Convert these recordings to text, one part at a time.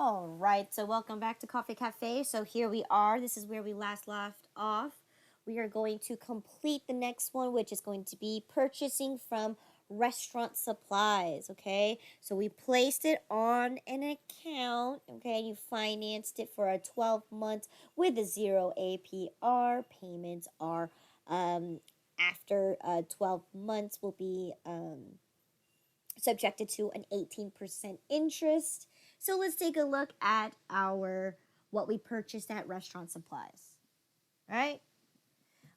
All right, so welcome back to Coffee Cafe. So here we are. This is where we last left off. We are going to complete the next one, which is going to be purchasing from restaurant supplies. Okay, so we placed it on an account. Okay, you financed it for a 12 months with a zero APR. Payments are after 12 months will be subjected to an 18% interest. So let's take a look at our what we purchased at restaurant supplies. All right?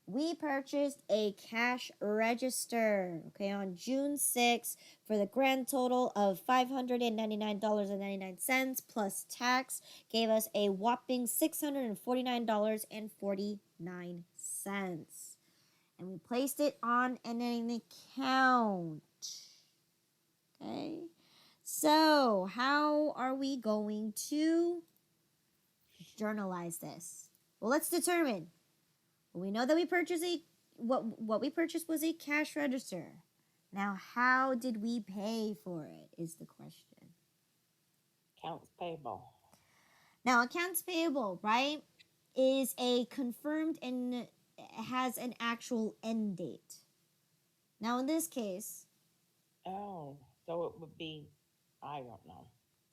We purchased a cash register, okay, on June 6th for the grand total of $599.99 plus tax gave us a whopping $649.49. And we placed it on an account. Okay. So, how are we going to journalize this? Well, let's determine. We know that we purchased what we purchased was a cash register. Now, how did we pay for it is the question. Accounts payable. Now, accounts payable, right, is a confirmed and has an actual end date. Now, in this case, Oh, so it would be, I don't know.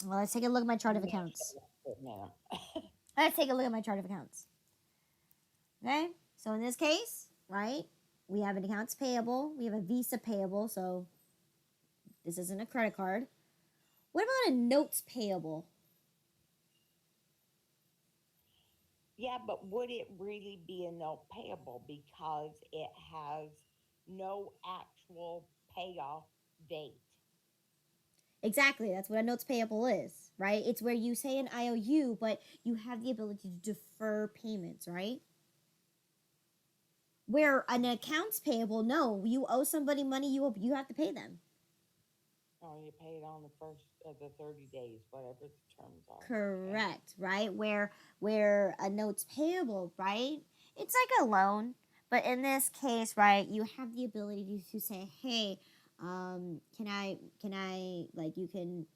well, let's take a look at my chart of accounts. Let's take a look at my chart of accounts. Okay, so in this case, right, we have an accounts payable, we have a Visa payable, so this isn't a credit card. What about a notes payable? Yeah, but would it really be a note payable because it has no actual payoff date? Exactly, that's what a notes payable is, right? It's where you say an IOU, but you have the ability to defer payments, right? Where an accounts payable, no, you owe somebody money, you have to pay them. Oh, you pay it on the first of the 30 days, whatever the terms are. Okay. Correct, right? Where a notes payable, right? It's like a loan, but in this case, right, you have the ability to say, hey, can I like you can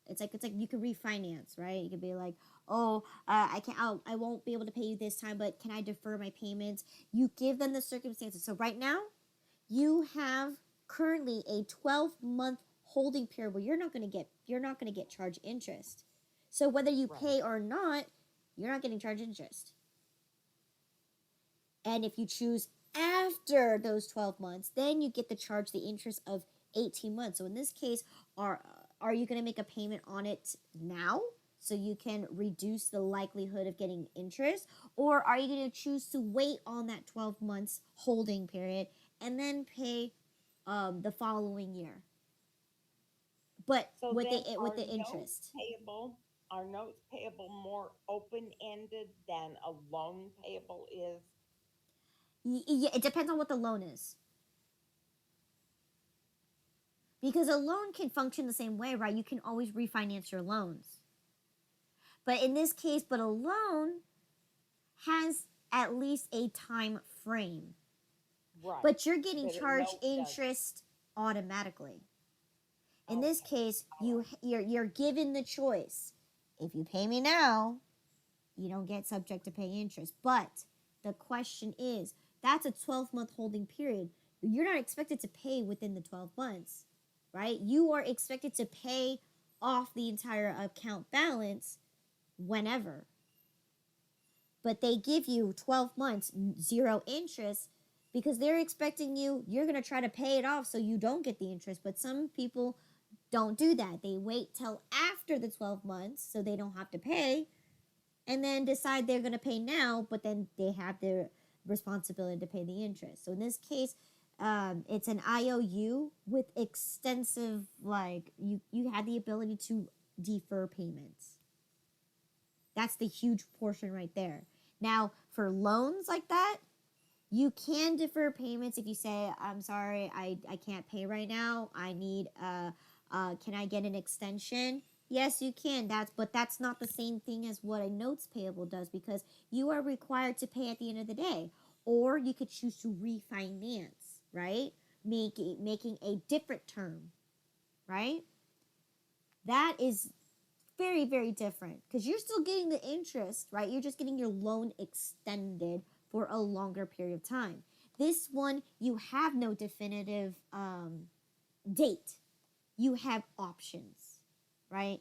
it's like you can refinance, right? You could be like, oh, I won't be able to pay you this time, but can I defer my payments? You give them the circumstances. So right now, you have currently a 12-month holding period where you're not going to get charged interest. So whether you Right. pay or not, you're not getting charged interest. And if you choose after those 12 months, then you get to charge the interest of 18 months. So in this case, are you going to make a payment on it now so you can reduce the likelihood of getting interest, or are you going to choose to wait on that 12 months holding period and then pay the following year, but So with then the interest? are notes payable more open ended than a loan payable is? Yeah, it depends on what the loan is, because a loan can function the same way, right? You can always refinance your loans, but in this case, but a loan has at least a time frame, Right. but you're getting But a charged note doesn't. interest automatically. In this Okay. case, All right. you're given the choice. If you pay me now, you don't get subject to pay interest. But the question is, that's a 12-month holding period. You're not expected to pay within the 12 months, right? You are expected to pay off the entire account balance whenever. But they give you 12 months, zero interest, because they're expecting you're going to try to pay it off so you don't get the interest. But some people don't do that. They wait till after the 12 months so they don't have to pay, and then decide they're going to pay now, but then they have their responsibility to pay the interest. So in this case, it's an IOU with extensive, like, you had the ability to defer payments. That's the huge portion right there. Now, for loans like that, you can defer payments if you say, I'm sorry, I can't pay right now. I need, can I get an extension? Yes, you can. But that's not the same thing as what a notes payable does, because you are required to pay at the end of the day. Or you could choose to refinance, right? Making a different term, right? That is very, very different because you're still getting the interest, right? You're just getting your loan extended for a longer period of time. This one, you have no definitive date. You have options, right?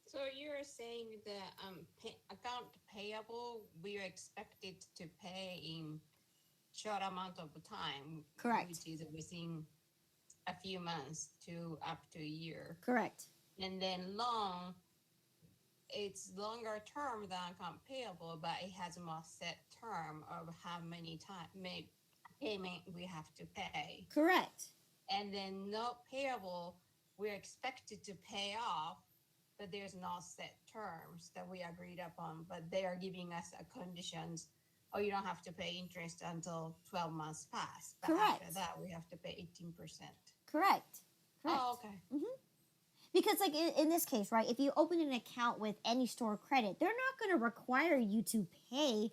So you're saying the account payable, we are expected to pay in short amount of time, Correct. which is within a few months to up to a year. Correct. And then loan, it's longer term than account payable, but it has a more set term of how many time payment we have to pay. Correct. And then note payable, we're expected to pay off, but there's no set terms that we agreed upon, but they are giving us a conditions. Oh, you don't have to pay interest until 12 months pass. But Correct. after that, we have to pay 18%. Correct. Correct. Oh, okay. Because, like, in this case, right, if you open an account with any store credit, they're not going to require you to pay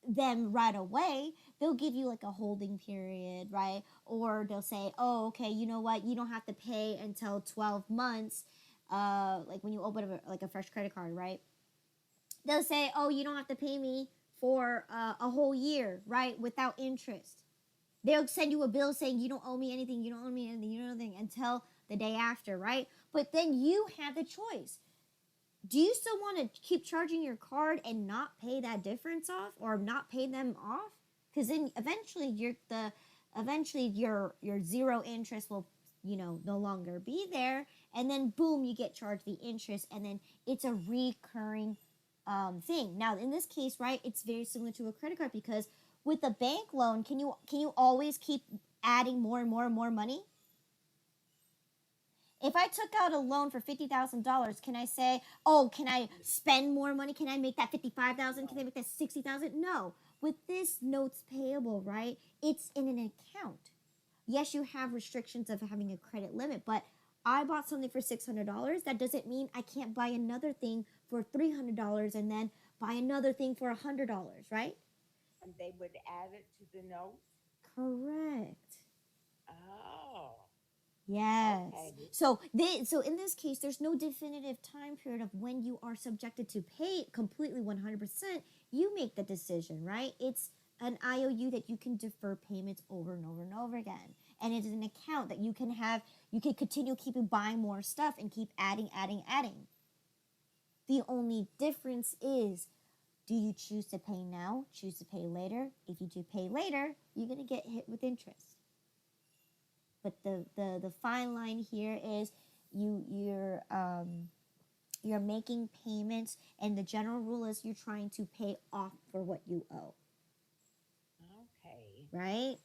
them right away. They'll give you, like, a holding period, right? Or they'll say, oh, okay, you know what? You don't have to pay until 12 months, like, when you open, like, a fresh credit card, right? They'll say, oh, you don't have to pay me for a whole year, right, without interest. They'll send you a bill saying you don't owe me anything, you don't owe me anything, you don't owe anything until the day after, right? But then you have the choice. Do you still want to keep charging your card and not pay that difference off or not pay them off? Because then eventually your zero interest will, no longer be there, and then boom, you get charged the interest, and then it's a recurring thing. Now in this case, right, it's very similar to a credit card because with a bank loan, can you always keep adding more and more and more money? If I took out a loan for $50,000, can I say, oh, can I spend more money? Can I make that 55,000? Can I make that 60,000? No. With this notes payable, right? It's in an account. Yes, you have restrictions of having a credit limit, but I bought something for $600. That doesn't mean I can't buy another thing for $300 and then buy another thing for $100, right? And they would add it to the note? Correct. Oh. Yes. Okay. So in this case, there's no definitive time period of when you are subjected to pay completely 100%. You make the decision, right? It's an IOU that you can defer payments over and over and over again. And it is an account that you can continue keeping buying more stuff and keep adding. The only difference is, do you choose to pay now, choose to pay later? If you do pay later, you're going to get hit with interest. But the fine line here is you're making payments, and the general rule is you're trying to pay off for what you owe. Okay. Right?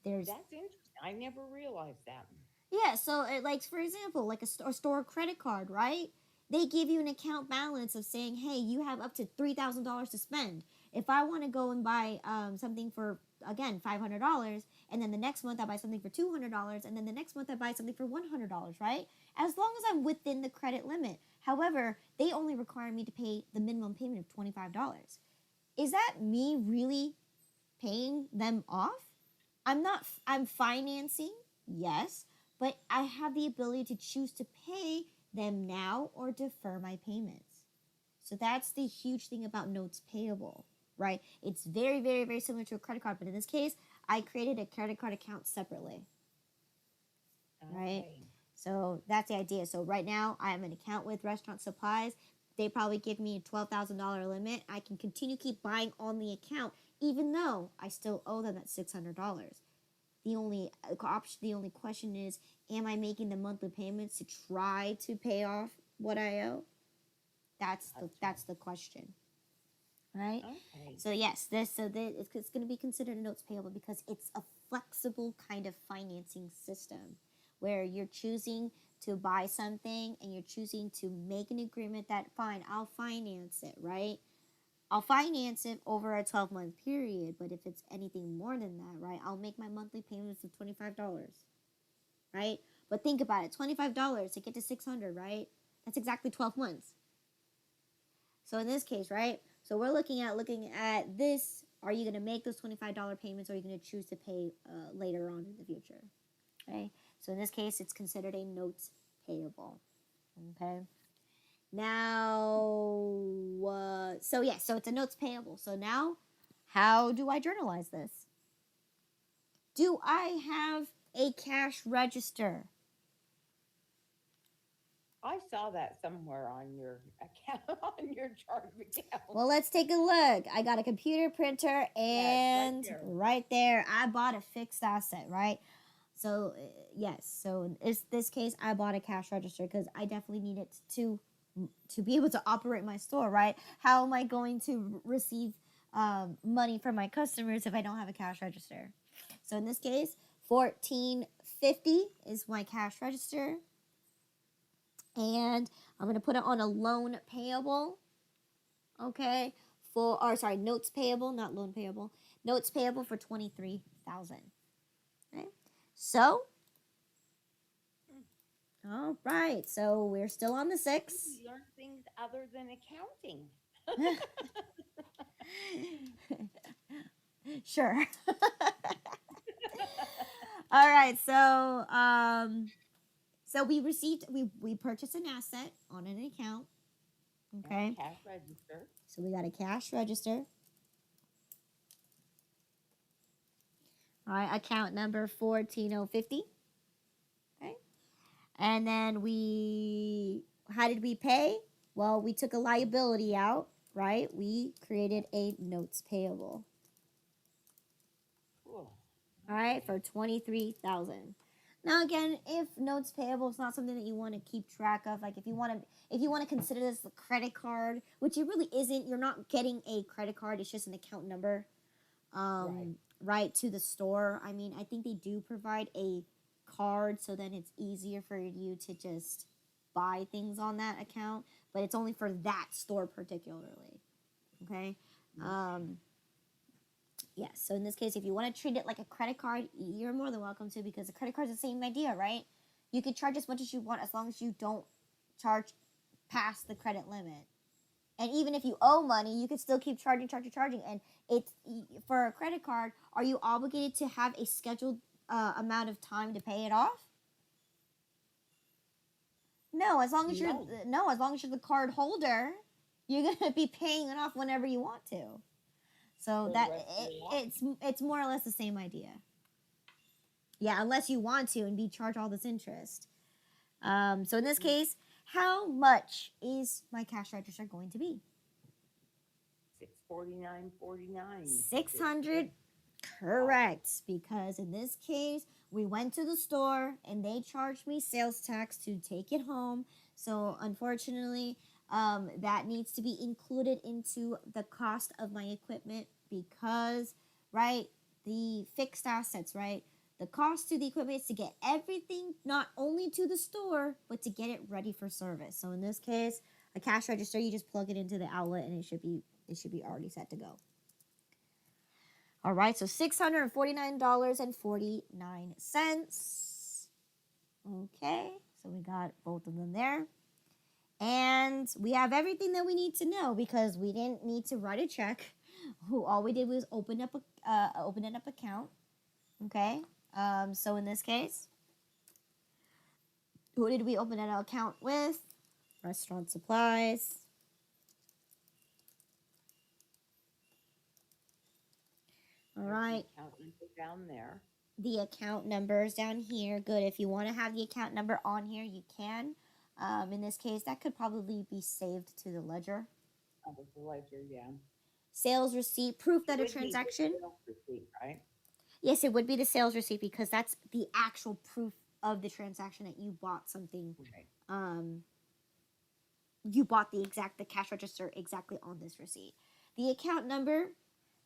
That's interesting. I never realized that. Yeah, so like for example, like a store credit card, right? They give you an account balance of saying, hey, you have up to $3,000 to spend. If I want to go and buy something for, again, $500, and then the next month I buy something for $200, and then the next month I buy something for $100, right? As long as I'm within the credit limit. However, they only require me to pay the minimum payment of $25. Is that me really paying them off? I'm financing, yes, but I have the ability to choose to pay them now or defer my payments. So that's the huge thing about notes payable, right? It's very, very, very similar to a credit card, but in this case, I created a credit card account separately, right? Okay. So that's the idea. So right now, I have an account with Restaurant Supplies. They probably give me a $12,000 limit. I can continue keep buying on the account, even though I still owe them that $600. The only question is, am I making the monthly payments to try to pay off what I owe? That's the question, right? Okay. So yes, it's going to be considered a notes payable because it's a flexible kind of financing system where you're choosing to buy something and you're choosing to make an agreement that, fine, I'll finance it, right? I'll finance it over a 12-month period, but if it's anything more than that, right, I'll make my monthly payments of $25, right? But think about it, $25 to get to $600, right? That's exactly 12 months. So in this case, right, so we're looking at this, are you going to make those $25 payments, or are you going to choose to pay later on in the future? Okay, so in this case, it's considered a notes payable. Okay. Now, so yeah, so it's a notes payable. So now, how do I journalize this? Do I have a cash register? I saw that somewhere on your account, on your chart of accounts. Well, let's take a look. I got a computer printer, and Yes, right there, I bought a fixed asset, right? So, yes, so in this case, I bought a cash register because I definitely need it to be able to operate my store, right? How am I going to receive money from my customers if I don't have a cash register? So in this case, 1450 is my cash register, and I'm going to put it on a loan payable, okay? Notes payable, not loan payable. Notes payable for 23,000. Okay? So, all right. So we're still on the 6. You learn things other than accounting. Sure. All right. So we purchased an asset on an account. Okay. Cash register. So we got a cash register. All right, account number 14050. Okay. And then how did we pay? Well, we took a liability out, right? We created a notes payable. Cool. All right, for 23,000. Now again, if notes payable is not something that you want to keep track of, like if you want to consider this a credit card, which it really isn't, you're not getting a credit card, it's just an account number. Right to the store. I mean, I think they do provide a card, so then it's easier for you to just buy things on that account, but it's only for that store particularly. Okay. Yes. So in this case, if you want to treat it like a credit card, you're more than welcome to, because a credit card is the same idea, right? You can charge as much as you want as long as you don't charge past the credit limit. And even if you owe money, you can still keep charging. And it's for a credit card, are you obligated to have a scheduled amount of time to pay it off? No, as long as you're the card holder, you're gonna be paying it off whenever you want to. So it's more or less the same idea. Yeah, unless you want to and be charged all this interest. So in this case, how much is my cash register going to be? $649.49. 600. Correct, because in this case, we went to the store and they charged me sales tax to take it home. So unfortunately, that needs to be included into the cost of my equipment because, right, the fixed assets, right? The cost to the equipment is to get everything not only to the store, but to get it ready for service. So in this case, a cash register, you just plug it into the outlet and it should be already set to go. All right, so $649.49. Okay, so we got both of them there. And we have everything that we need to know because we didn't need to write a check. All we did was open up account. Okay, so in this case, who did we open an account with? Restaurant supplies. All right. The account number down there. The account number is down here. Good. If you want to have the account number on here, you can. In this case, that could probably be saved to the ledger. Oh, the ledger, yeah. Sales receipt, proof that a transaction. Sales receipt, right? Yes, it would be the sales receipt because that's the actual proof of the transaction that you bought something. Right. You bought the cash register exactly on this receipt. The account number,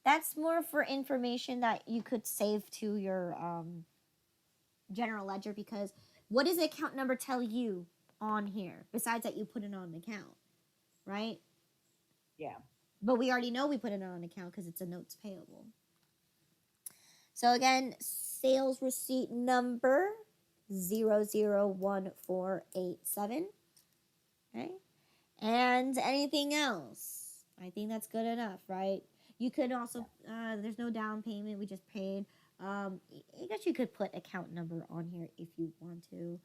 that's more for information that you could save to your general ledger, because what does the account number tell you on here besides that you put it on an account, right? Yeah. But we already know we put it on an account because it's a notes payable. So again, sales receipt number 001487. Okay. And anything else? I think that's good enough, right? You could also, there's no down payment. We just paid I guess you could put account number on here if you want to.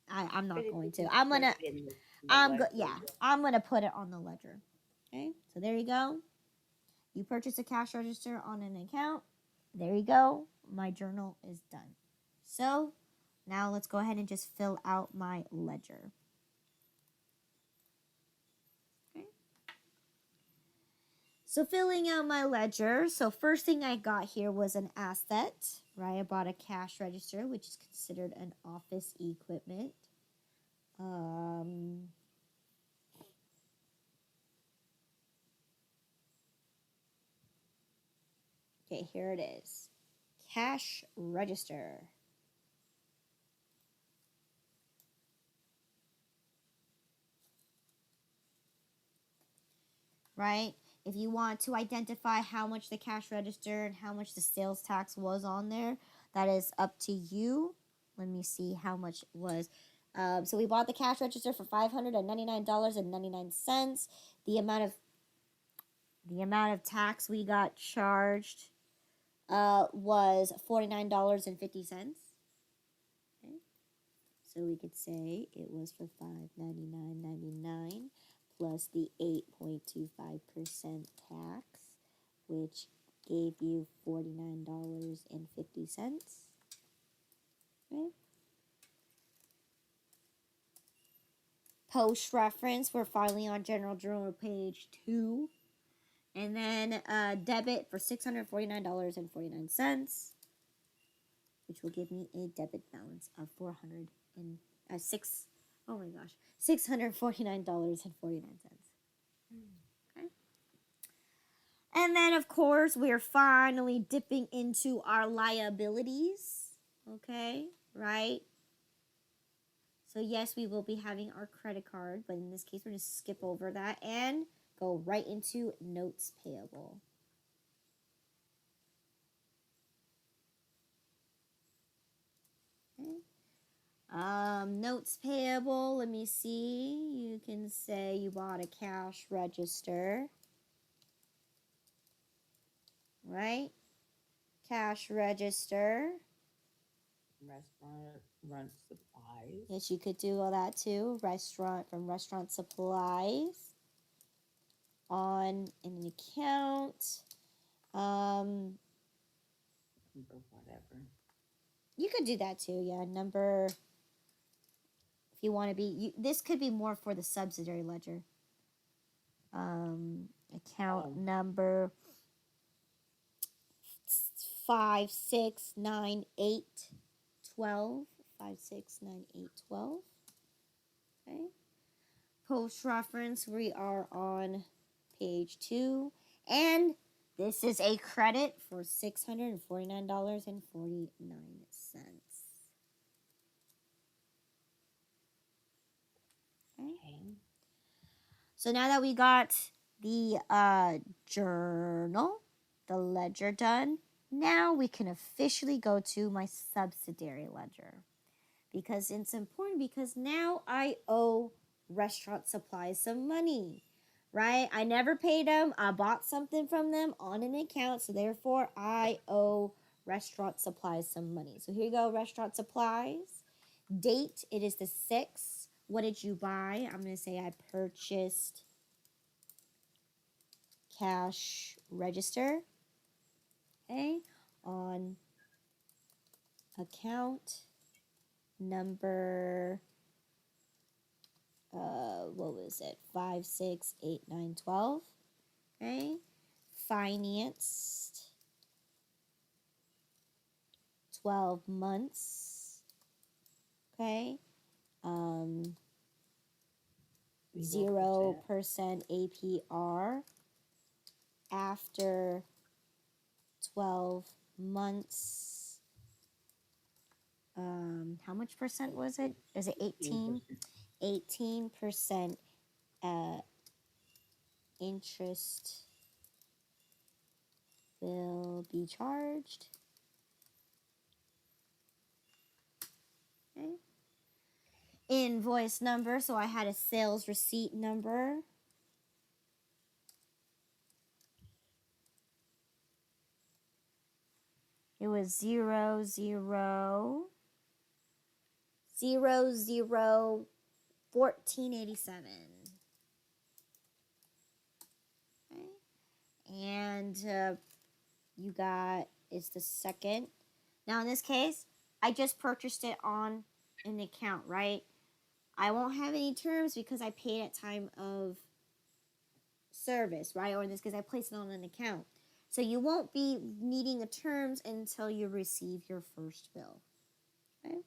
I'm But not if going you to. can I'm put gonna it in the ledger, yeah, I'm gonna put it on the ledger. Okay, so there you go. You purchase a cash register on an account. There you go. My journal is done. So now let's go ahead and just fill out my ledger. Okay. So filling out my ledger. So first thing I got here was an asset, right? I bought a cash register, which is considered an office equipment. Okay, here it is. Cash register. Right? If you want to identify how much the cash register and how much the sales tax was on there, that is up to you. Let me see how much it was. So we bought the cash register for $599.99. The amount of tax we got charged was $49.50. Okay. So we could say it was for $599.99 plus the 8.25% tax, which gave you $49.50. Okay. Post reference, we're finally on General Journal page 2. And then debit for $649.49, which will give me a debit balance of $649.49. Okay. And then, of course, we're finally dipping into our liabilities. Okay, right? So, yes, we will be having our credit card, but in this case, we're going to skip over that and go right into notes payable. Okay. Notes payable, let me see. You can say you bought a cash register. Right? Cash register. restaurant rent supplies. Yes, you could do all that too. Restaurant supplies on an account. Or whatever. You could do that too. Yeah, number. If you want to be, this could be more for the subsidiary ledger. Account number 569812. 569812. Okay. Post reference, we are on page 2. And this is a credit for $649.49. Okay. So now that we got the journal, the ledger done, now we can officially go to my subsidiary ledger. Because it's important because now I owe Restaurant Supplies some money, right? I never paid them. I bought something from them on an account, so therefore I owe Restaurant Supplies some money. So here you go, Restaurant Supplies. Date, it is the 6th. What did you buy? I'm going to say I purchased cash register. Okay, on account number, what was it? 568912. Okay, financed 12 months. Okay, 0% APR after 12 months. How much percent was it? Is it 18? 18% interest will be charged. Okay. Invoice number. So I had a sales receipt number. It was 00001487. Okay. And you got, it's the second. Now in this case, I just purchased it on an account, right? I won't have any terms because I paid at time of service, right? Or in this case, I placed it on an account. So you won't be needing the terms until you receive your first bill. Okay?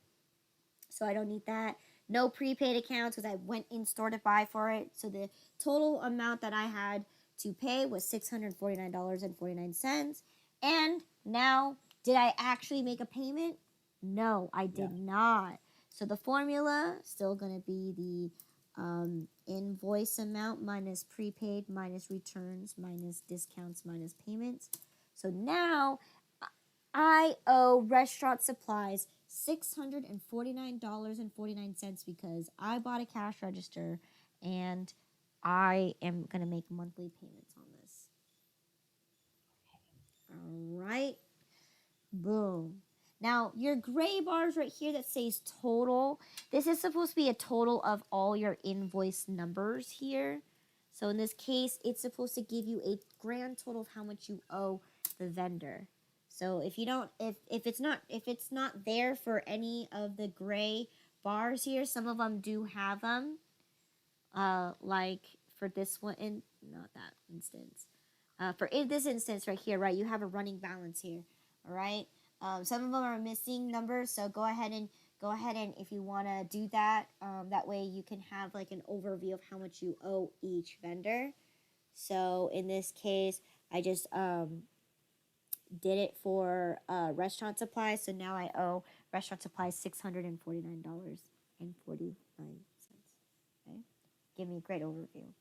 So I don't need that. No prepaid accounts because I went in store to buy for it. So the total amount that I had to pay was $649.49. And now, did I actually make a payment? No, I did not. So the formula still going to be the invoice amount minus prepaid minus returns minus discounts minus payments. So now I owe restaurant supplies $649.49 because I bought a cash register and I am going to make monthly payments on this. All right. Boom. Now, your gray bars right here that says total, this is supposed to be a total of all your invoice numbers here. So in this case, it's supposed to give you a grand total of how much you owe the vendor. So if you don't, if it's not there for any of the gray bars here, some of them do have them. Like for this one, in not that instance. For this instance right here, right, you have a running balance here. All right. Some of them are missing numbers, so go ahead and if you want to do that, that way you can have like an overview of how much you owe each vendor. So in this case, I just did it for restaurant supplies. So now I owe restaurant supplies $649.49. Okay, give me a great overview.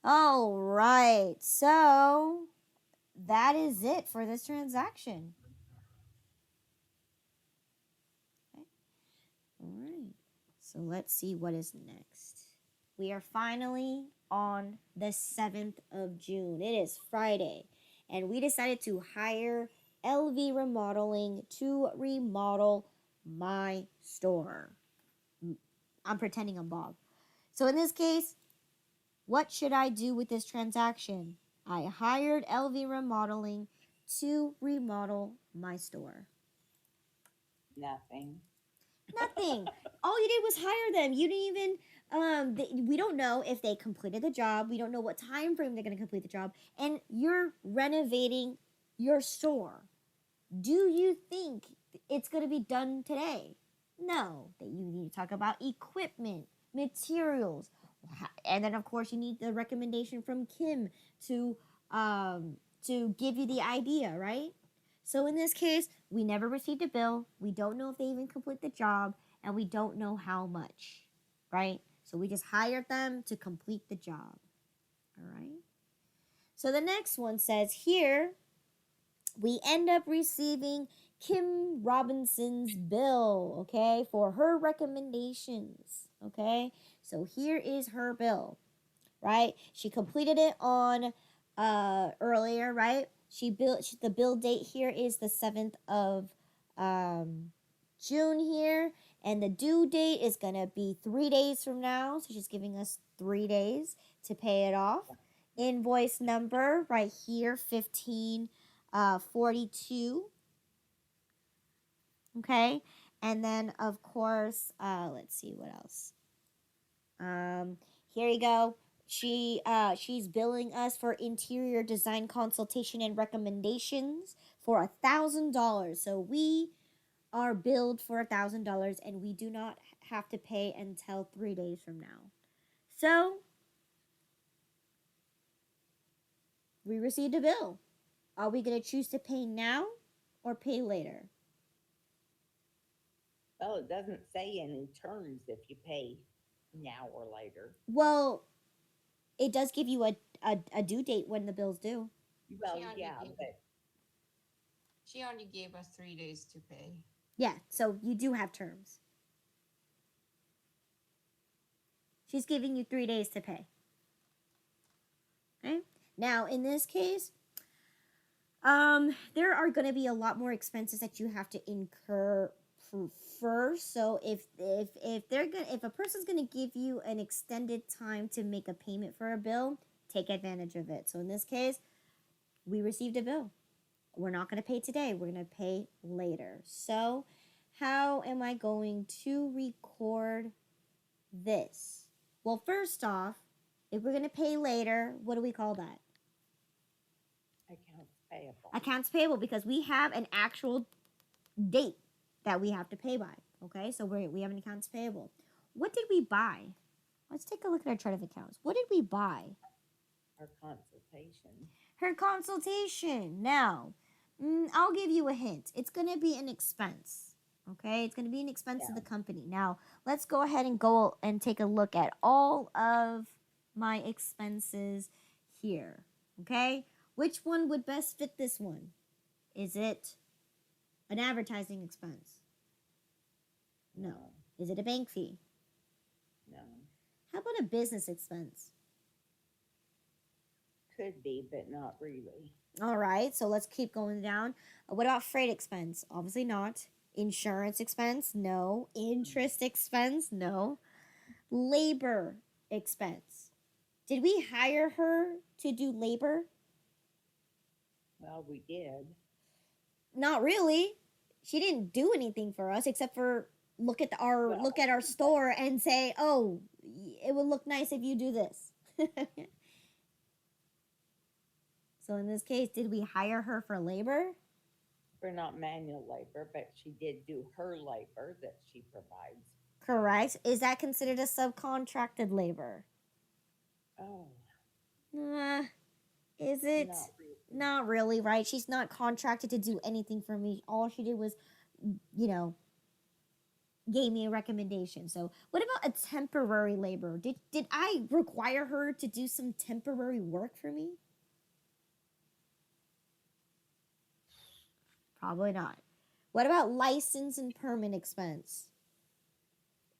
All right, so that is it for this transaction. Okay. All right, so let's see what is next. We are finally on the 7th of June. It is Friday, and we decided to hire LV Remodeling to remodel my store. I'm pretending I'm Bob. So in this case, what should I do with this transaction? I hired LV Remodeling to remodel my store. Nothing. Nothing. All you did was hire them. You didn't even we don't know if they completed the job. We don't know what time frame they're going to complete the job. And you're renovating your store. Do you think it's going to be done today? No. That you need to talk about equipment, materials, and then of course you need the recommendation from Kim to give you the idea, right? So in this case, we never received a bill. We don't know if they even complete the job, and we don't know how much, right? So we just hired them to complete the job. All right. So the next one says here, we end up receiving Kim Robinson's bill, okay, for her recommendations, okay? So here is her bill, right? She completed it on earlier, right? The bill date here is the 7th of June here, and the due date is going to be 3 days from now, so she's giving us 3 days to pay it off. Invoice number right here, 1542. Okay, and then of course, let's see what else. Here you go. She's billing us for interior design consultation and recommendations for $1,000. So we are billed for $1,000, and we do not have to pay until 3 days from now. So we received a bill. Are we going to choose to pay now or pay later? Well, it doesn't say any terms if you pay now or later. Well, it does give you a due date when the bill's due. Well, yeah, but she only gave us 3 days to pay. Yeah, so you do have terms. She's giving you 3 days to pay. Okay? Now, in this case, There are going to be a lot more expenses that you have to incur first. So if a person's going to give you an extended time to make a payment for a bill, take advantage of it. So in this case, we received a bill. We're not going to pay today. We're going to pay later. So how am I going to record this? Well, first off, if we're going to pay later, what do we call that? Accounts payable. Accounts payable, because we have an actual date that we have to pay by. Okay, so we have an accounts payable. What did we buy? Let's take a look at our chart of accounts. What did we buy? Our consultation. Her consultation. Now, I'll give you a hint. It's going to be an expense. Okay, it's going to be an expense to the company. Now, let's go ahead and go and take a look at all of my expenses here. Okay, which one would best fit this one? Is it an advertising expense? No. Is it a bank fee? No. How about a business expense? Could be, but not really. All right, so let's keep going down. What about freight expense? Obviously not. Insurance expense? No. Interest expense? No. Labor expense. Did we hire her to do labor? Well, we did. Not really. She didn't do anything for us except for look at our store and say, "Oh, it would look nice if you do this." So in this case, did we hire her for labor? For not manual labor, but she did do her labor that she provides. Correct. Is that considered a subcontracted labor? Oh. Is it? Not really. Not really, right? She's not contracted to do anything for me. All she did was, gave me a recommendation. So what about a temporary labor? Did I require her to do some temporary work for me? Probably not. What about license and permit expense?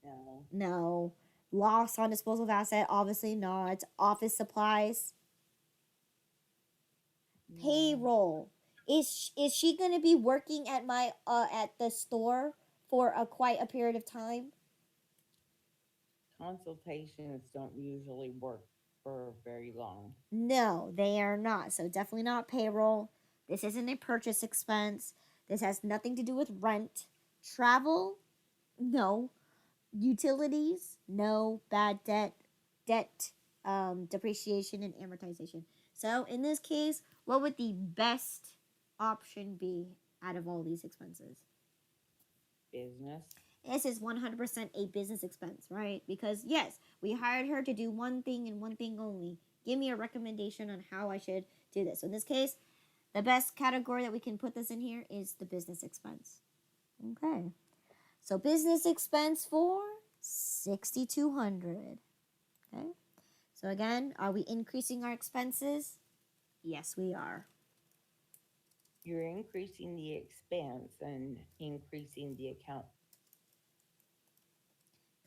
No. No. Loss on disposal of asset? Obviously not. Office supplies? No. Payroll. Is she going to be working at my at the store for quite a period of time? Consultations don't usually work for very long. No, they are not. So definitely not payroll. This isn't a purchase expense. This has nothing to do with rent. Travel? No. Utilities? No. Bad debt, depreciation, and amortization. So in this case, what would the best option be out of all these expenses? Business. This is 100% a business expense, right? Because yes, we hired her to do one thing and one thing only. Give me a recommendation on how I should do this. So in this case, the best category that we can put this in here is the business expense. Okay. So business expense for $6,200. Okay. So again, are we increasing our expenses? Yes, we are. You're increasing the expense and increasing the account.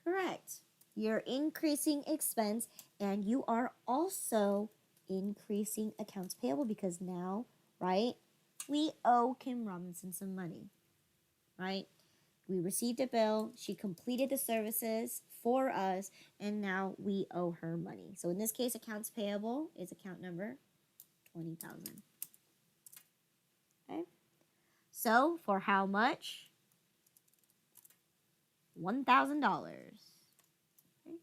Correct. You're increasing expense and you are also increasing accounts payable because now, right, we owe Kim Robinson some money, right? We received a bill, she completed the services for us, and now we owe her money. So in this case, accounts payable is account number 20,000. Okay. So for how much? $1,000. Okay.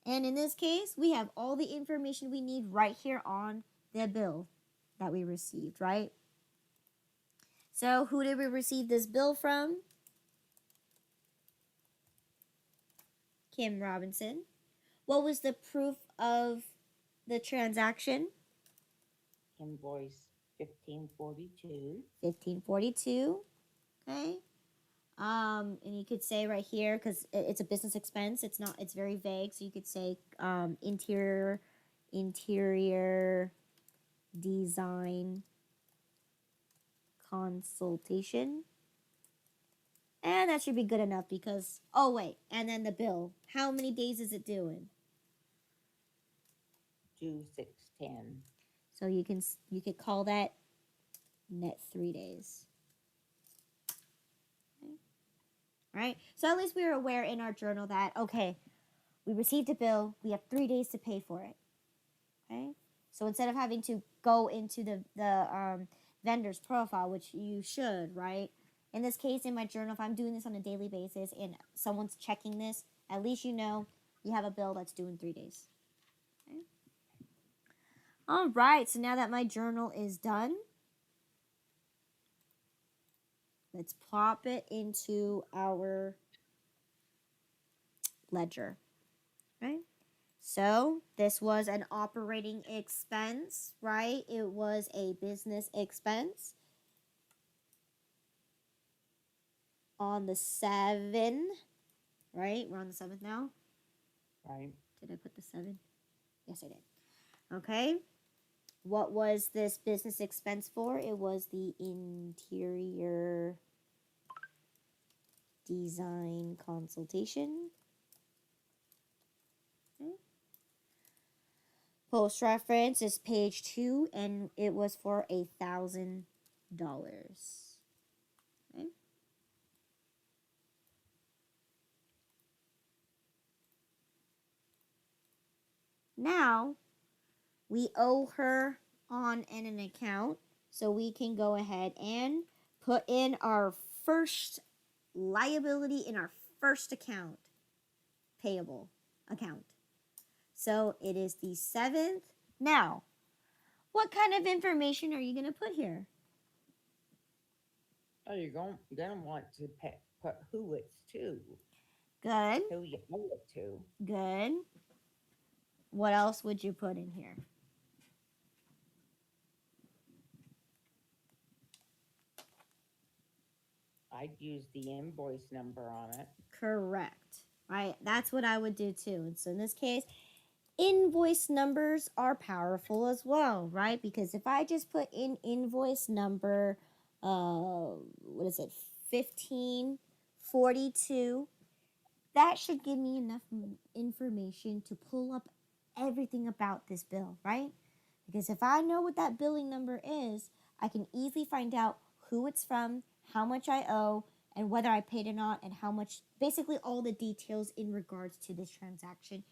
And in this case, we have all the information we need right here on the bill that we received, right? So who did we receive this bill from? Kim Robinson. What was the proof of the transaction? Invoice 1542. 1542. Okay. And you could say right here, because it's a business expense, it's very vague, so you could say interior design consultation. And that should be good enough because, oh wait, and then the bill. How many days is it due in? 2610. So you could call that net 3 days. Okay. Right? So at least we were aware in our journal that, okay, we received a bill, we have 3 days to pay for it. Okay? So instead of having to go into the vendor's profile, which you should, right? In this case, in my journal, if I'm doing this on a daily basis and someone's checking this, at least you know you have a bill that's due in 3 days. Okay? All right, so now that my journal is done, let's plop it into our ledger, right? So this was an operating expense, right? It was a business expense on the 7, right? We're on the 7th now. Right. Did I put the 7? Yes, I did. Okay. What was this business expense for? It was the interior design consultation. Okay. Post reference is page 2, and it was for $1,000. Okay. Now we owe her on an account, so we can go ahead and put in our first liability in our first account, payable account. So it is the 7th. Now, what kind of information are you going to put here? Oh, you're gonna want to put who it's to, Good, who you owe it to. good. What else would you put in here? I'd use the invoice number on it. Correct. Right? That's what I would do too. And so in this case, invoice numbers are powerful as well, right? Because if I just put in invoice number, what is it, 1542, that should give me enough information to pull up everything about this bill, right? Because if I know what that billing number is, I can easily find out who it's from, how much I owe, and whether I paid or not, and how much, basically all the details in regards to this transaction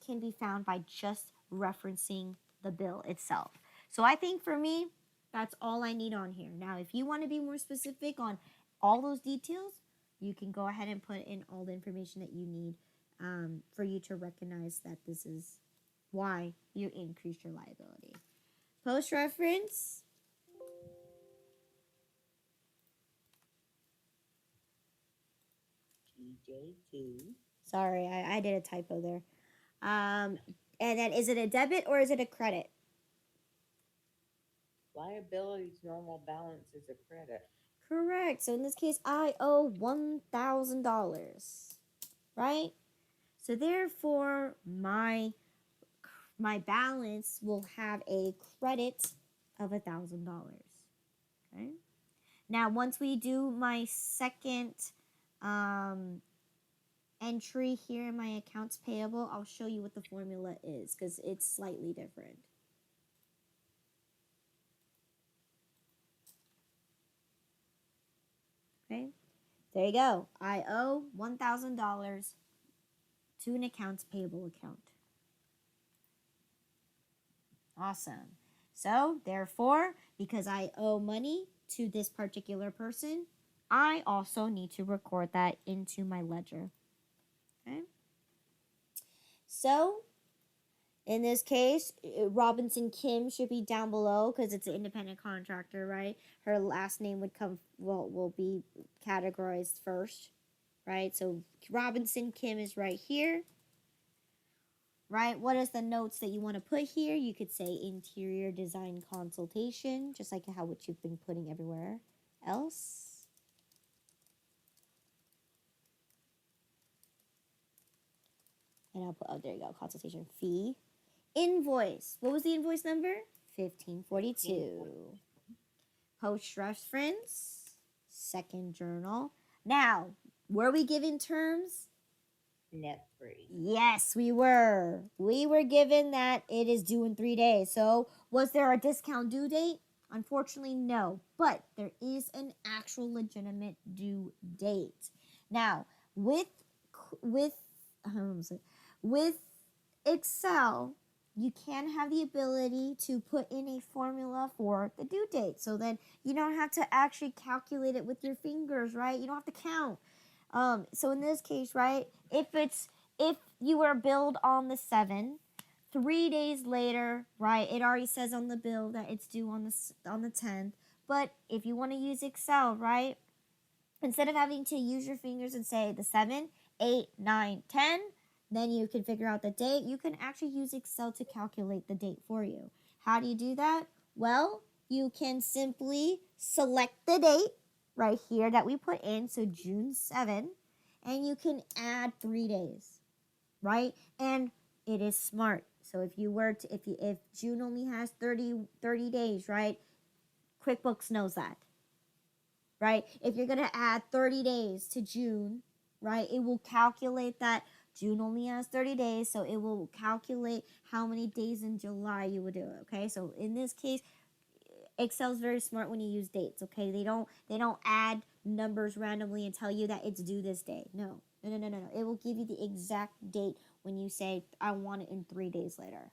can be found by just referencing the bill itself. So I think for me, that's all I need on here. Now, if you want to be more specific on all those details, you can go ahead and put in all the information that you need for you to recognize that this is why you increased your liability. Post reference. TJ2. Sorry, I did a typo there. And then is it a debit or is it a credit? Liability's normal balance is a credit. Correct. So in this case, I owe $1,000, right? So therefore, my balance will have a credit of $1,000. Okay. Now, once we do my second entry here in my accounts payable, I'll show you what the formula is because it's slightly different. Okay, there you go. I owe $1,000 to an accounts payable account. Awesome. So, therefore, because I owe money to this particular person, I also need to record that into my ledger. Okay. So, in this case, Robinson Kim should be down below because it's an independent contractor, right? Her last name will be categorized first, right? So Robinson Kim is right here, right? What is the notes that you want to put here? You could say interior design consultation, just like what you've been putting everywhere else. And I'll put, oh, there you go, consultation fee. Invoice. What was the invoice number? 1542. Post reference. Second journal. Now, were we given terms? Net 3. Yes, we were. We were given that it is due in 3 days. So, was there a discount due date? Unfortunately, no. But there is an actual legitimate due date. Now, with with Excel, you can have the ability to put in a formula for the due date, so then you don't have to actually calculate it with your fingers, right? You don't have to count. So in this case, right, if you were billed on the 7th, 3 days later, right, it already says on the bill that it's due on the 10th. But if you want to use Excel, right, instead of having to use your fingers and say the 7, 8, 9, 10, then you can figure out the date. You can actually use Excel to calculate the date for you. How do you do that? Well, you can simply select the date right here that we put in, so June 7, and you can add 3 days, right? And it is smart. So if you were to if June only has 30 days, right? QuickBooks knows that. Right? If you're going to add 30 days to June, right? It will calculate that June only has 30 days, so it will calculate how many days in July you would do it, okay? So in this case, Excel's very smart when you use dates, okay? They don't add numbers randomly and tell you that it's due this day. No. It will give you the exact date when you say I want it in 3 days later.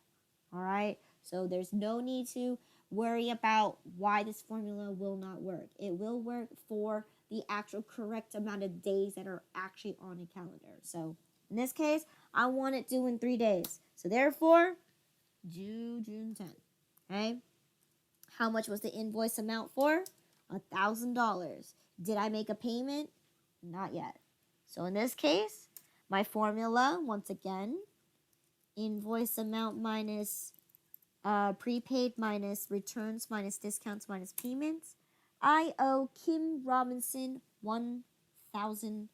All right? So there's no need to worry about why this formula will not work. It will work for the actual correct amount of days that are actually on a calendar. So in this case, I want it due in 3 days. So therefore, June 10th. Okay? How much was the invoice amount for? $1,000. Did I make a payment? Not yet. So in this case, my formula, once again, invoice amount minus prepaid minus returns minus discounts minus payments. I owe Kim Robinson $1,000.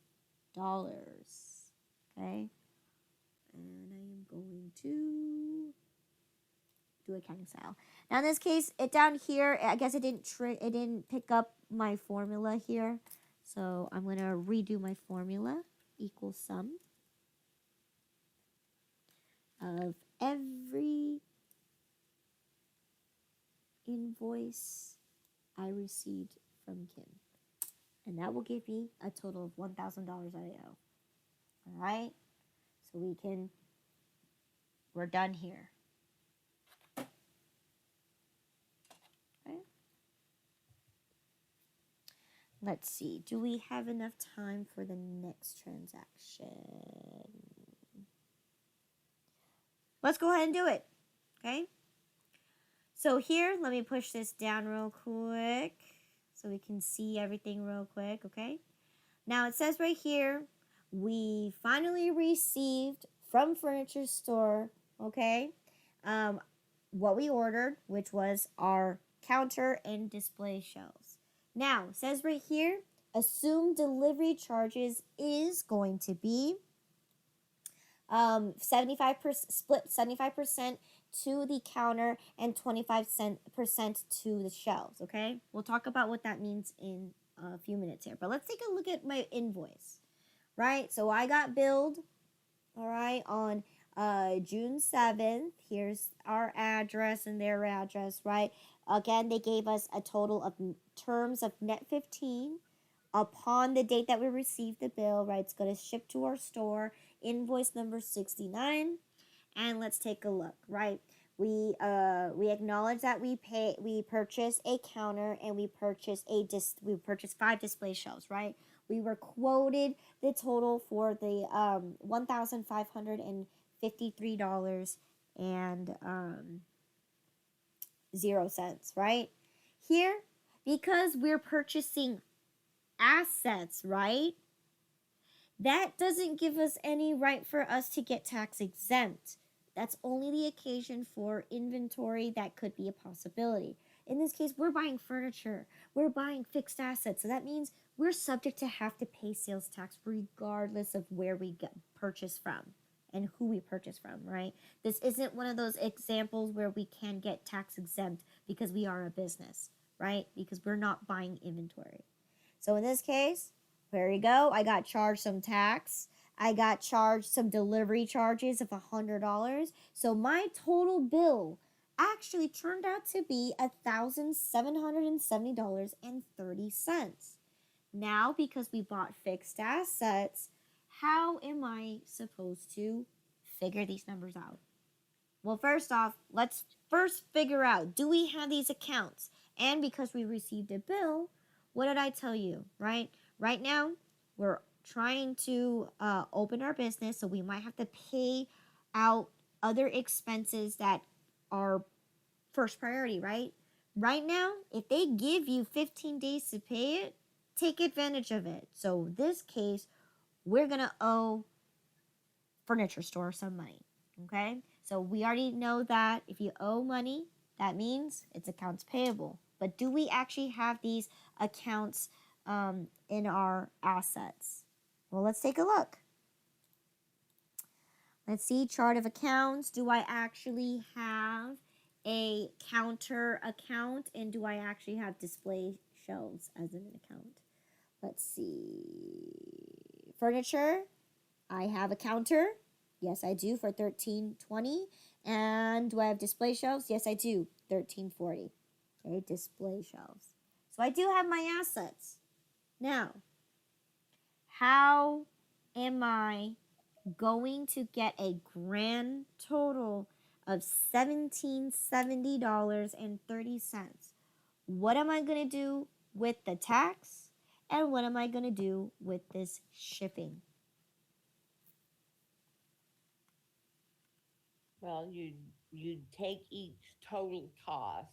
Okay? And I am going to do accounting style. Now in this case, it down here, I guess it didn't pick up my formula here. So I'm going to redo my formula. Equals sum of every invoice I received from Kim. And that will give me a total of $1,000 that I owe. All right? So we're done here. Okay? Let's see. Do we have enough time for the next transaction? Let's go ahead and do it. Okay? So here, let me push this down real quick so we can see everything real quick, okay? Now it says right here, we finally received from Furniture Store, okay, what we ordered, which was our counter and display shelves. Now, it says right here, assumed delivery charges is going to be 75% split 75% to the counter and 25% to the shelves, okay? We'll talk about what that means in a few minutes here. But let's take a look at my invoice, right? So I got billed, all right, on June 7th. Here's our address and their address, right? Again, they gave us a total of terms of net 15 upon the date that we received the bill, right? It's going to ship to our store, invoice number 69. And let's take a look, right? We acknowledge that we purchased a counter and we purchased 5 display shelves, right? We were quoted the total for the $1,553 and 0 cents, right? Here, because we're purchasing assets, right? That doesn't give us any right for us to get tax exempt. That's only the occasion for inventory that could be a possibility. In this case, we're buying furniture. We're buying fixed assets. So that means we're subject to have to pay sales tax regardless of where we get purchased from and who we purchase from, right? This isn't one of those examples where we can get tax exempt because we are a business, right? Because we're not buying inventory. So in this case, there you go. I got charged some tax. I got charged some delivery charges of $100. So my total bill actually turned out to be $1,770.30. Now, because we bought fixed assets, how am I supposed to figure these numbers out? Well, first off, let's first figure out, do we have these accounts? And because we received a bill, what did I tell you, right? Right now, we're trying to open our business, so we might have to pay out other expenses that are first priority, right? Right now, if they give you 15 days to pay it, take advantage of it. So in this case, we're going to owe furniture store some money, okay? So we already know that if you owe money, that means it's accounts payable. But do we actually have these accounts in our assets? Well, let's take a look. Let's see, chart of accounts. Do I actually have a counter account? And do I actually have display shelves as an account? Let's see. Furniture. I have a counter. Yes, I do, for $13.20. And do I have display shelves? Yes, I do, $13.40. Okay, display shelves. So I do have my assets. Now, how am I going to get a grand total of $1,770.30? What am I going to do with the tax? And what am I going to do with this shipping? Well, you'd take each total cost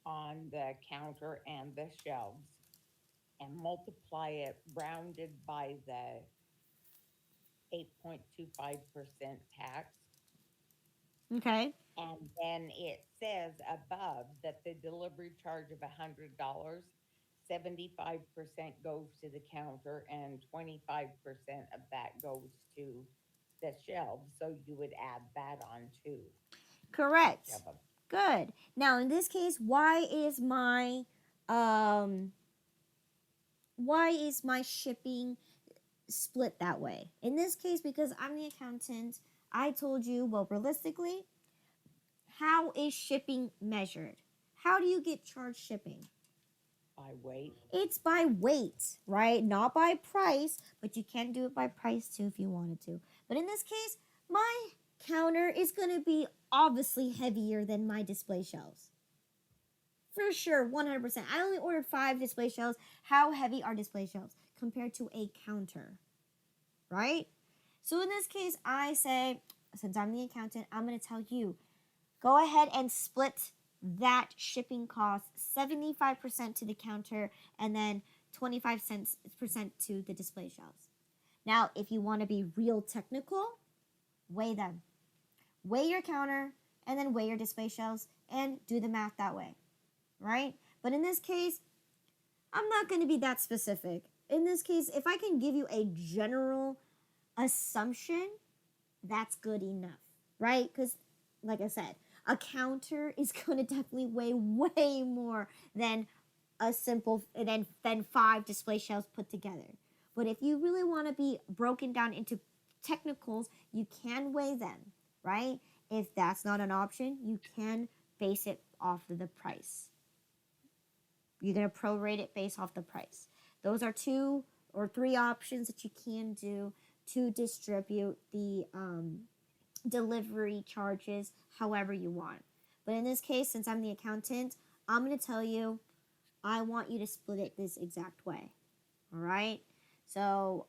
on the counter and the shelves and multiply it rounded by the 8.25% tax. Okay. And then it says above that the delivery charge of $100, 75% goes to the counter and 25% of that goes to the shelves. So you would add that on too. Correct. Each of them. Good. Now, in this case, why is my shipping split that way? In this case, because I'm the accountant, I told you, well, realistically, how is shipping measured? How do you get charged shipping? By weight. It's by weight, right? Not by price, but you can do it by price too if you wanted to. But in this case, my counter is going to be obviously heavier than my display shelves. For sure, 100%. I only ordered 5 display shelves. How heavy are display shelves compared to a counter? Right? So in this case, I say, since I'm the accountant, I'm going to tell you, go ahead and split that shipping cost 75% to the counter and then 25% to the display shelves. Now, if you want to be real technical, weigh them. Weigh your counter and then weigh your display shelves and do the math that way, right? But in this case, I'm not going to be that specific. In this case, if I can give you a general assumption, that's good enough, right? Because, like I said, a counter is going to definitely weigh way more than a simple than 5 display shelves put together. But if you really want to be broken down into technicals, you can weigh them, right? If that's not an option, you can base it off of the price. You're going to prorate it based off the price. Those are 2 or 3 options that you can do to distribute the delivery charges however you want. But in this case, since I'm the accountant, I'm going to tell you, I want you to split it this exact way. All right? So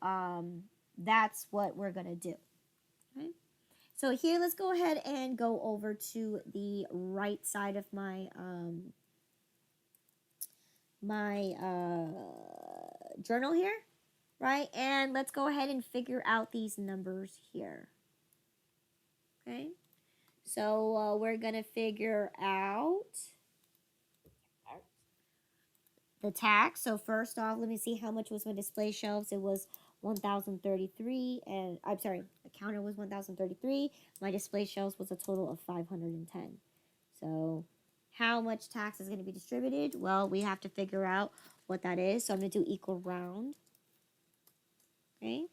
that's what we're going to do. Okay? So here, let's go ahead and go over to the right side of my journal here, right? And let's go ahead and figure out these numbers here. Okay? So we're going to figure out the tax. So first off, let me see how much was my display shelves. It was 1,033, and I'm sorry, the counter was 1,033. My display shelves was a total of 510. So how much tax is going to be distributed? Well, we have to figure out what that is. So I'm going to do equal round. Okay.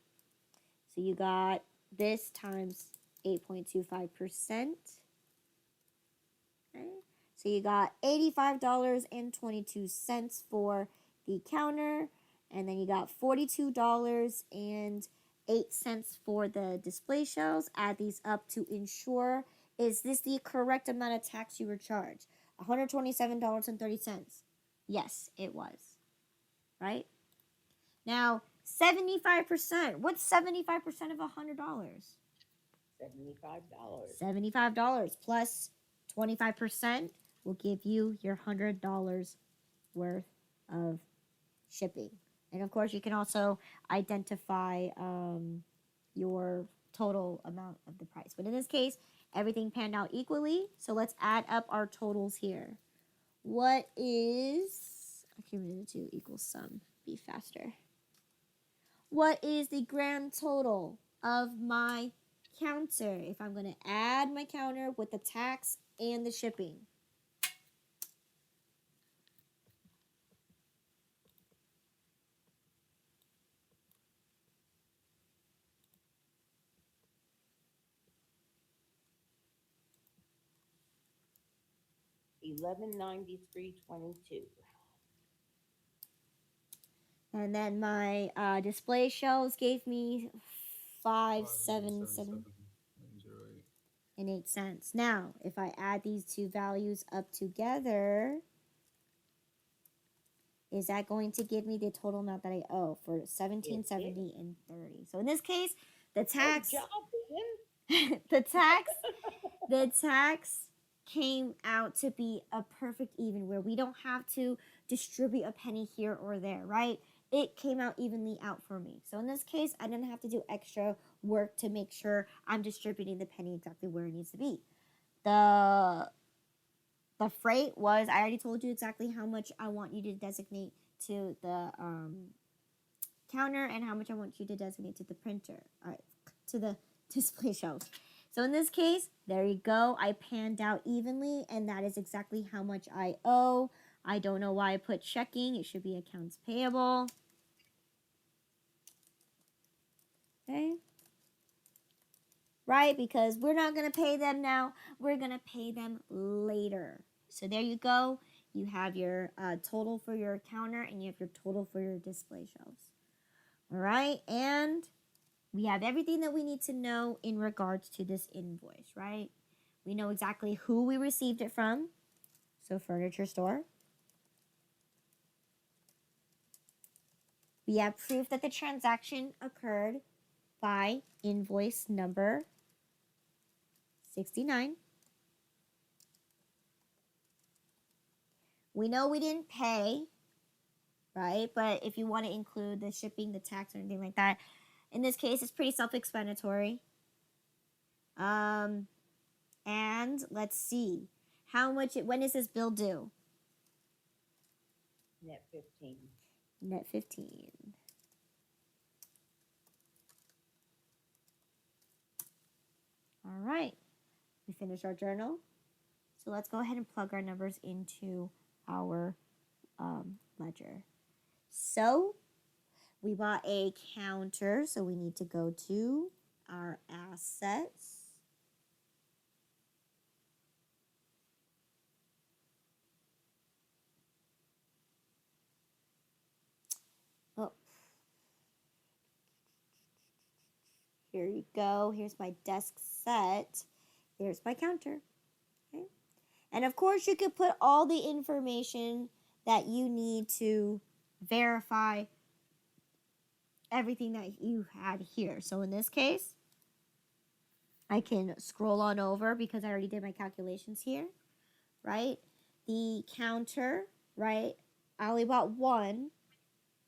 So you got this times 8.25%. Okay. So you got $85.22 for the counter, and then you got $42.08 for the display shelves. Add these up to ensure, is this the correct amount of tax you were charged? $127.30. Yes, it was. Right? Now, 75%. What's 75% of $100? $75. $75 plus 25% will give you your $100 worth of shipping. And of course, you can also identify your total amount of the price. But in this case, everything panned out equally. So let's add up our totals here. What is accumulated to equals sum? Be faster. What is the grand total of my counter if I'm going to add my counter with the tax and the shipping? $1193.22. And then my display shelves gave me 577 and 8 cents. Now, if I add these two values up together, is that going to give me the total amount that I owe for 1770 and 30? So in this case, the tax Good job, the tax came out to be a perfect even where we don't have to distribute a penny here or there, right? It came out evenly out for me. So in this case, I didn't have to do extra work to make sure I'm distributing the penny exactly where it needs to be. The freight was, I already told you exactly how much I want you to designate to the counter and how much I want you to designate to the printer, to the display shelf. So in this case, there you go. I panned out evenly, and that is exactly how much I owe. I don't know why I put checking. It should be accounts payable. Okay. Right? Because we're not going to pay them now. We're going to pay them later. So there you go. You have your total for your counter, and you have your total for your display shelves. All right? And we have everything that we need to know in regards to this invoice, right? We know exactly who we received it from. So furniture store. We have proof that the transaction occurred by invoice number 69. We know we didn't pay, right? But if you want to include the shipping, the tax, or anything like that, in this case, it's pretty self-explanatory. And let's see. When is this bill due? Net 15. Net 15. All right. We finished our journal. So let's go ahead and plug our numbers into our ledger. So we bought a counter, so we need to go to our assets. Oh, here you go. Here's my desk set. Here's my counter. Okay. And of course, you could put all the information that you need to verify everything that you had here. So in this case, I can scroll on over because I already did my calculations here, right? The counter, right? I only bought one.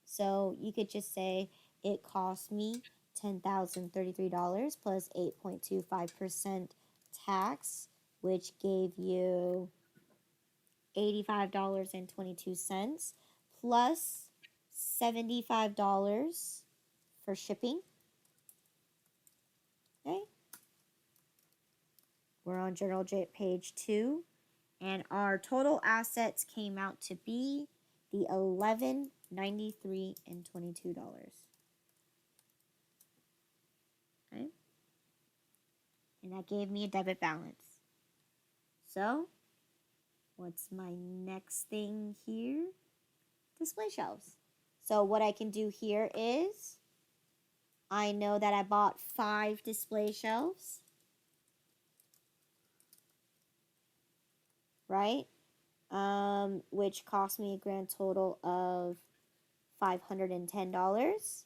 So you could just say it cost me $10,033 plus 8.25% tax, which gave you $85.22 plus $75 for shipping. Okay. We're on journal page 2, and our total assets came out to be the $11.93.22. Okay. And that gave me a debit balance. So what's my next thing here? Display shelves. So what I can do here is I know that I bought 5 display shelves, right? Which cost me a grand total of $510.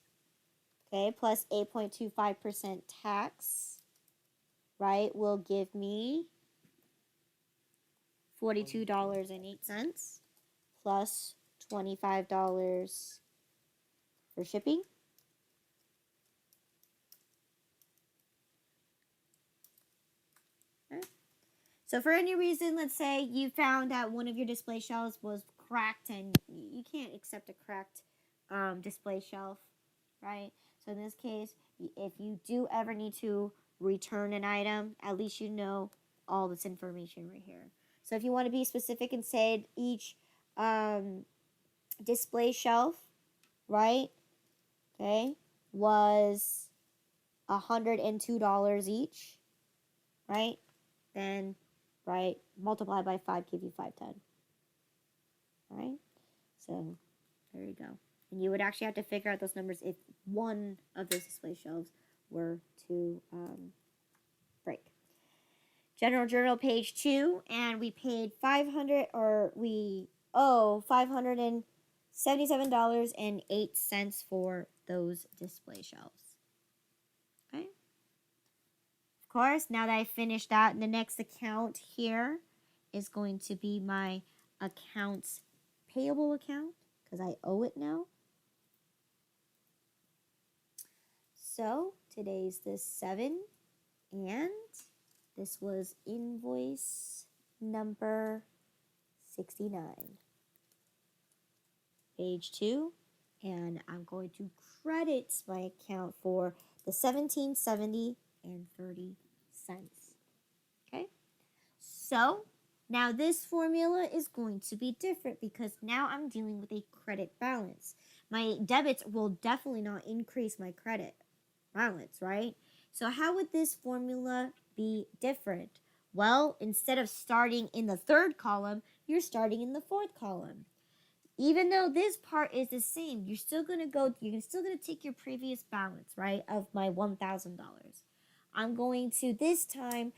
Okay, plus 8.25% tax, right, will give me $42.08 plus $25 for shipping. Okay. So for any reason, let's say you found that one of your display shelves was cracked and you can't accept a cracked display shelf, right? So in this case, if you do ever need to return an item, at least you know all this information right here. So if you want to be specific and say each display shelf, right, okay, was $102 each, right, then, right, multiply by 5, give you 510. All right, so there you go. And you would actually have to figure out those numbers if one of those display shelves were to break. General Journal, page 2, and we paid we owe $577.08 for those display shelves. Okay. Of course, now that I finished that, the next account here is going to be my accounts payable account because I owe it now. So today's the 7, and this was invoice number 69. Page 2, and I'm going to credit my account for the $17.70 and 30 cents. Okay? So, now this formula is going to be different because now I'm dealing with a credit balance. My debits will definitely not increase my credit balance, right? So how would this formula be different? Well, instead of starting in the 3rd column, you're starting in the 4th column. Even though this part is the same, you're still going to take your previous balance, right, of my $1,000. I'm going to this time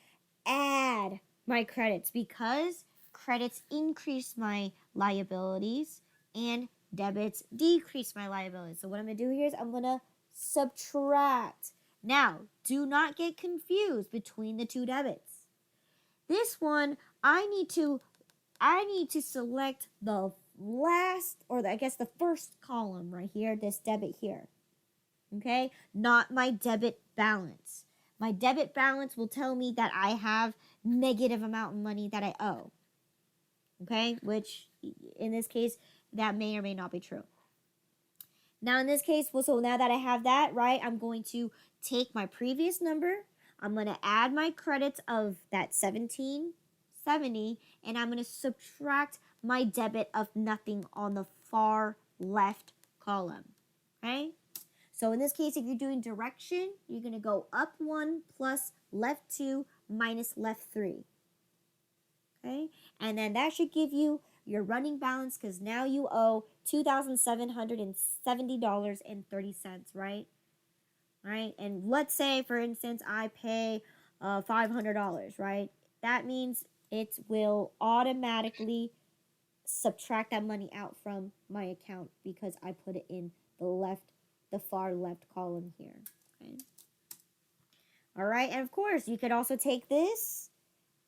add my credits because credits increase my liabilities and debits decrease my liabilities. So what I'm going to do here is I'm going to subtract. Now, do not get confused between the 2 debits. This one, I need to select the last, or I guess the 1st column right here, this debit here. Okay? Not my debit balance. My debit balance will tell me that I have negative amount of money that I owe. Okay? Which, in this case, that may or may not be true. Now, in this case, so now that I have that, right, I'm going to take my previous number. I'm going to add my credits of that $17.70, and I'm going to subtract my debit of nothing on the far left column. Okay? So in this case, if you're doing direction, you're going to go up 1 plus left 2 minus left 3. Okay? And then that should give you your running balance because now you owe $2,770.30, right? Right? And let's say, for instance, I pay $500, right? That means it will automatically subtract that money out from my account because I put it in the far left column here. Okay. All right, and of course, you could also take this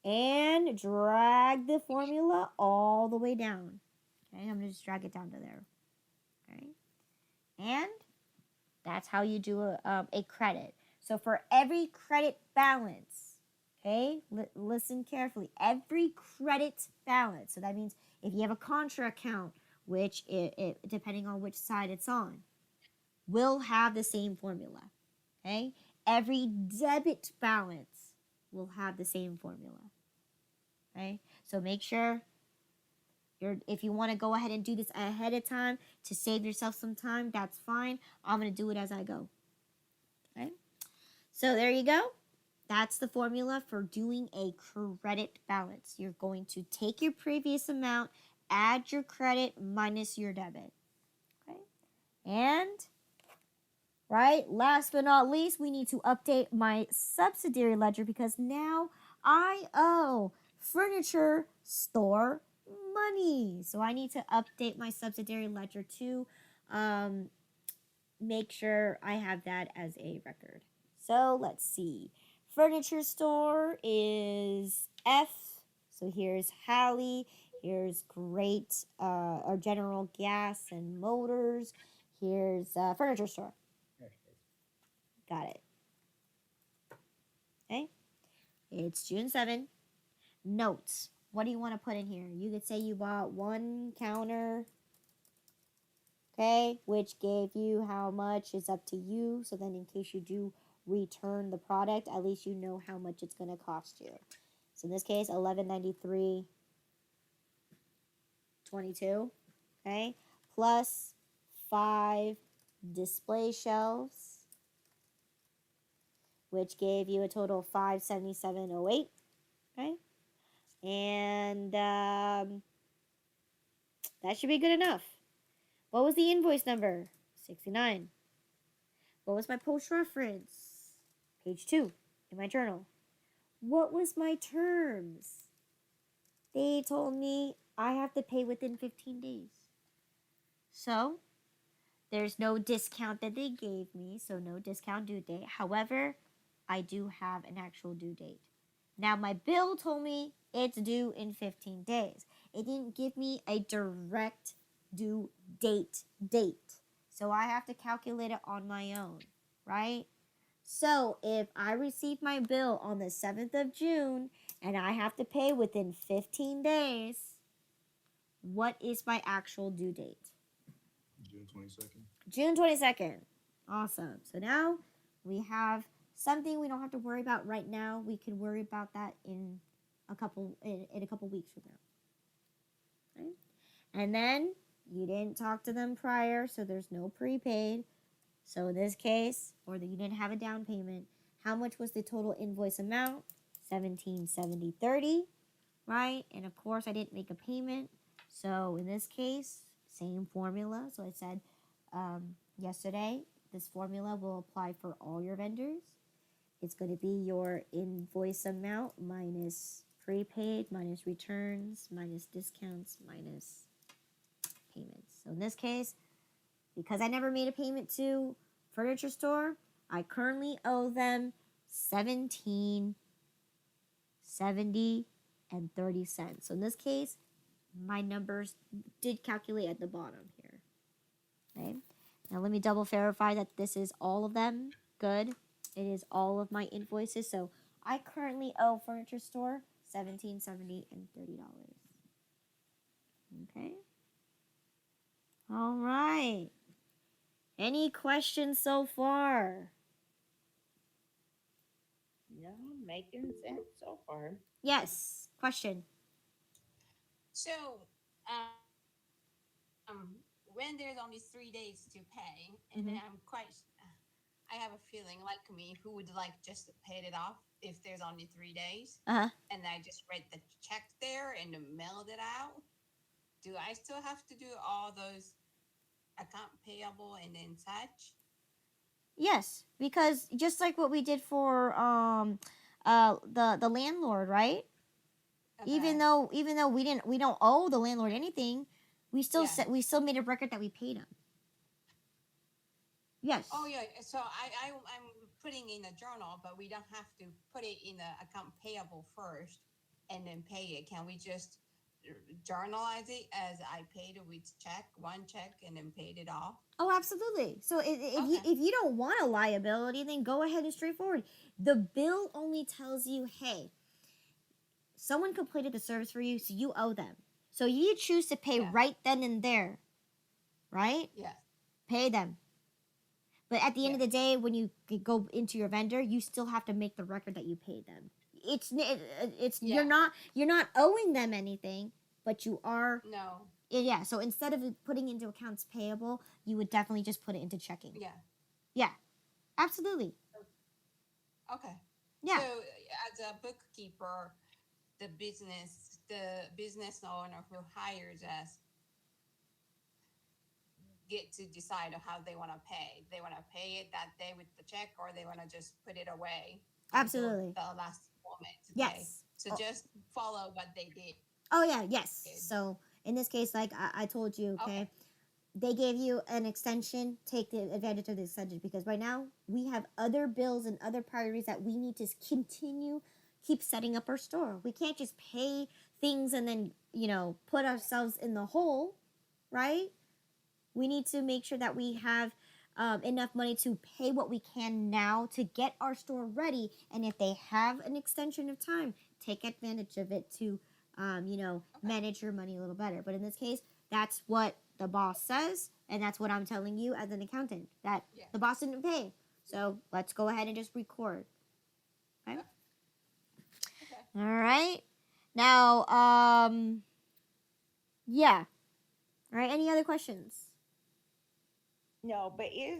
and drag the formula all the way down. Okay, I'm going to just drag it down to there. Okay, and that's how you do a credit. So for every credit balance, okay, listen carefully, every credit balance, so that means if you have a contra account, which, depending on which side it's on, will have the same formula, okay? Every debit balance will have the same formula, okay? So make sure if you want to go ahead and do this ahead of time to save yourself some time, that's fine. I'm going to do it as I go, okay? So there you go. That's the formula for doing a credit balance. You're going to take your previous amount, add your credit minus your debit. Okay? And, right, last but not least, we need to update my subsidiary ledger because now I owe furniture store money. So I need to update my subsidiary ledger to make sure I have that as a record. So let's see. Furniture store is F. So here's Hallie. Here's Great or General Gas and Motors. Here's furniture store. Got it. Okay. It's June 7. Notes. What do you want to put in here? You could say you bought one counter, okay, which gave you how much is up to you. So then in case you do return the product, at least you know how much it's going to cost you. So in this case, $1193.22, okay, plus 5 display shelves, which gave you a total of $577.08, okay, and that should be good enough. What was the invoice number? 69. What was my post reference? Page 2 in my journal. What was my terms? They told me I have to pay within 15 days. So, there's no discount that they gave me, so no discount due date. However, I do have an actual due date. Now, my bill told me it's due in 15 days. It didn't give me a direct due date. So I have to calculate it on my own, right? So if I receive my bill on the 7th of June and I have to pay within 15 days, what is my actual due date? June 22nd. June 22nd. Awesome. So now we have something we don't have to worry about right now. We can worry about that in a couple weeks from now. Right? And then you didn't talk to them prior, so there's no prepaid. So in this case, or that you didn't have a down payment, how much was the total invoice amount? $1770.30, right? And of course, I didn't make a payment. So in this case, same formula. So I said yesterday, this formula will apply for all your vendors. It's going to be your invoice amount minus prepaid, minus returns, minus discounts, minus payments. So in this case, because I never made a payment to Furniture Store, I currently owe them $17.70.30. So in this case, my numbers did calculate at the bottom here. Okay. Now let me double verify that this is all of them. Good. It is all of my invoices. So I currently owe Furniture Store $17.70.30. Okay. All right. Any questions so far? No, making sense so far. Yes. Question. So, when there's only 3 days to pay, and then I have a feeling, like me, who would like just paid it off if there's only 3 days, Uh-huh. and I just write the check there and mailed it out. Do I still have to do all those account payable and then such? Yes, because just like what we did for the landlord, right? Okay. Even though we don't owe the landlord anything, we still Yeah. we still made a record that we paid him. Yes. Oh yeah, so I'm putting in a journal, but we don't have to put it in the account payable first and then pay it. Can we just journalize it as I paid it with one check, and then paid it off? Oh, absolutely. So if Okay. you don't want a liability, then go ahead and straightforward. The bill only tells you, hey, someone completed the service for you, so you owe them. So you choose to pay Yeah. right then and there, right? Yes. Pay them. But at the end of Yeah. the day, when you go into your vendor, you still have to make the record that you paid them. It's Yeah. you're not owing them anything, but you are. No. Yeah. So instead of putting into accounts payable, you would definitely just put it into checking. Yeah. Yeah. Absolutely. Okay. Yeah. So as a bookkeeper, the business owner who hires us get to decide how they want to pay. They want to pay it that day with the check, or they want to just put it away until Absolutely. the last moment to pay. Yes. So Oh, just follow what they did. oh yeah, yes. So in this case, like I told you, okay, Okay. they gave you an extension. Take the advantage of the extension because right now we have other bills and other priorities that we need to continue keep setting up our store. We can't just pay things and then put ourselves in the hole, right? We need to make sure that we have enough money to pay what we can now to get our store ready. And if they have an extension of time, take advantage of it to, Okay. manage your money a little better. But in this case, that's what the boss says, and that's what I'm telling you as an accountant that Yeah. the boss didn't pay. So let's go ahead and just record. Okay. Okay. All right. Now, yeah. All right. Any other questions? No, but isn't